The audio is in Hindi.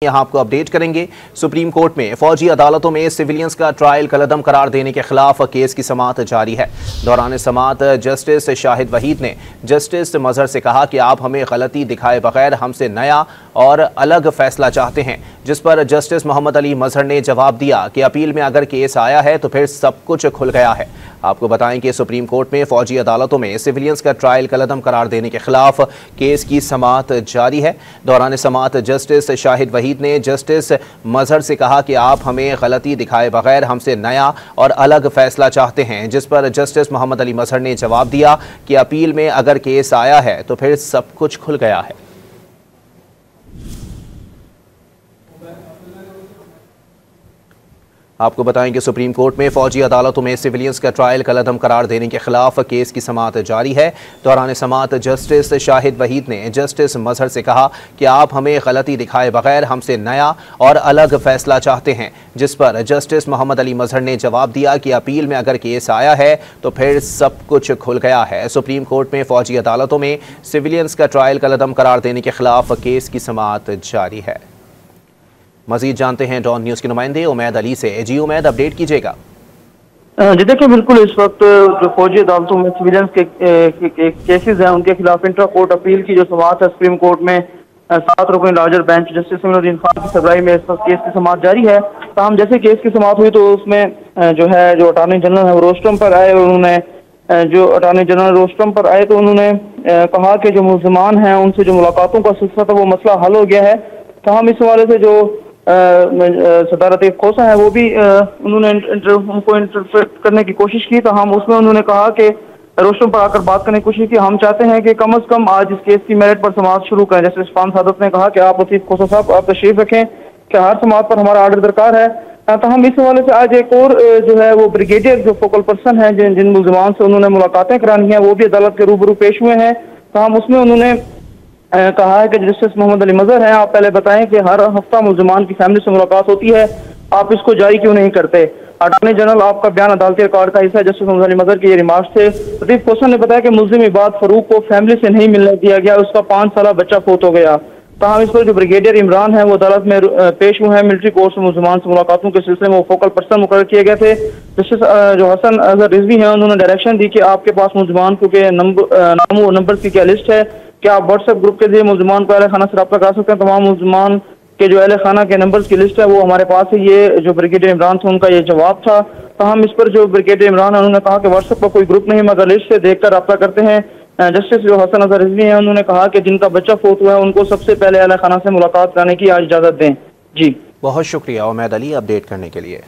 यहाँ आपको अपडेट करेंगे। सुप्रीम कोर्ट में फौजी अदालतों में सिविलियंस का ट्रायल कलअदम करार देने के खिलाफ केस की समाअत जारी है। दौरान समाअत जस्टिस शाहिद वहीद ने जस्टिस मजहर से कहा कि आप हमें गलती दिखाए बगैर हमसे नया और अलग फैसला चाहते हैं, जिस पर जस्टिस मोहम्मद अली मजहर ने जवाब दिया कि अपील में अगर केस आया है तो फिर सब कुछ खुल गया है। आपको बताएं कि सुप्रीम कोर्ट में फौजी अदालतों में सिविलियंस का ट्रायल कलअदम करार देने के खिलाफ केस की समाअत जारी है। दौरान समाअत जस्टिस शाहिद वहीद ने जस्टिस मजहर से कहा कि आप हमें गलती दिखाए बगैर हमसे नया और अलग फैसला चाहते हैं, जिस पर जस्टिस मोहम्मद अली मजहर ने जवाब दिया कि अपील में अगर केस आया है तो फिर सब कुछ खुल गया है। आपको बताएं कि सुप्रीम कोर्ट में फौजी अदालतों में सिविलियंस का ट्रायल कलअदम करार देने के खिलाफ केस की समाअत जारी है। दौरान समाअत जस्टिस शाहिद वहीद ने जस्टिस मजहर से कहा कि आप हमें गलती दिखाए बगैर हमसे नया और अलग फैसला चाहते हैं, जिस पर जस्टिस मोहम्मद अली मजहर ने जवाब दिया कि अपील में अगर केस आया है तो फिर सब कुछ खुल गया है। सुप्रीम कोर्ट में फौजी अदालतों में सिविलियंस का ट्रायल कलअदम करार देने के खिलाफ केस की समाअत जारी है। मजीद जानते हैं डॉन न्यूज के नुमाइंदे उमैद अली से। जी उमैद, अपडेट कीजिएगा। जी देखिए, बिल्कुल इस वक्त जो फौजी अदालतों में सिविलियंस के केसेस हैं उनके खिलाफ इंट्रा कोर्ट अपील की जो समाअत है सुप्रीम कोर्ट में 7 रुकनी larger bench justice Samiuddin Khan की सरबराही में इस वक्त केस की समाअत जारी है। तो हम जैसे केस की समाअत हुई तो उसमें जो अटॉर्नी जनरल है वो रोस्ट्रम पर आए और उन्होंने अटॉर्नी जनरल रोस्ट्रम पर आए तो उन्होंने कहा कि जो मुल्ज़िमान हैं उनसे जो मुलाकातों का सिलसिला था वो मसला हल हो गया है। तो हम इस हवाले से जो सदारत खोसा है वो भी उन्होंने उनको इंटरप्रेट करने की कोशिश की। तो हम उसमें उन्होंने कहा कि रोस्ट्रम पर आकर बात करने की कोशिश की। हम चाहते हैं कि कम से कम आज इस केस की मेरिट पर समाअत शुरू करें। जैसे इरफान सादत ने कहा कि आप लतीफ खोसा साहब आप तशरीफ रखें कि हर समाअत पर हमारा आर्डर दरकार है। तो हम इस हवाले से आज एक और वो ब्रिगेडियर जो फोकल पर्सन है जिन मुल्ज़िमान से उन्होंने मुलाकातें करानी है वो भी अदालत के रूबरू पेश हुए हैं। तो हम उसमें उन्होंने कहा है कि जस्टिस मोहम्मद अली मजहर हैं, आप पहले बताएं कि हर हफ्ता मुल्ज़िमान की फैमिली से मुलाकात होती है, आप इसको जारी क्यों नहीं करते। अटॉर्नी जनरल आपका बयान अदालती रिकॉर्ड का हिस्सा है। जस्टिस मोहम्मद अली मजहर के ये रिमार्क्स थे। लतीफ खोसा ने बताया कि मुल्ज़िम इबाद फरूक को फैमिली से नहीं मिलने दिया गया, उसका 5 साल बच्चा फौत हो गया। तो हम इस पर जो ब्रिगेडियर इमरान है वो अदालत में पेश हुए हैं। मिलिट्री कोर्ट से मुल्ज़िमान से मुलाकातों के सिलसिले में वो फोकल पर्सन मुकर्रर किए गए थे। जस्टिस जो हसन अजहर रिजवी हैं उन्होंने डायरेक्शन दी कि आपके पास मुल्ज़िमान के नामों और नंबर की क्या लिस्ट है, क्या आप व्हाट्सएप ग्रुप के जरिए मुल्ज़िमान को अहले खाना से रब्ता कर सकते हैं। तमाम मुल्ज़िमान के जो अहले खाना के नंबर्स की लिस्ट है वो हमारे पास है। ये जो ब्रिगेडियर इमरान था उनका ये जवाब था। तो हम इस पर जो ब्रिगेडियर इमरान है उन्होंने कहा कि व्हाट्सएप पर कोई ग्रुप नहीं मगर लिस्ट से देखकर रब्ता करते हैं। जस्टिस जो हसन अजहर रिजवी हैं उन्होंने कहा कि जिनका बच्चा फौत हुआ है उनको सबसे पहले अहले खाना से मुलाकात कराने की आज इजाज़त दें। जी बहुत शुक्रिया उमैद अली अपडेट करने के लिए।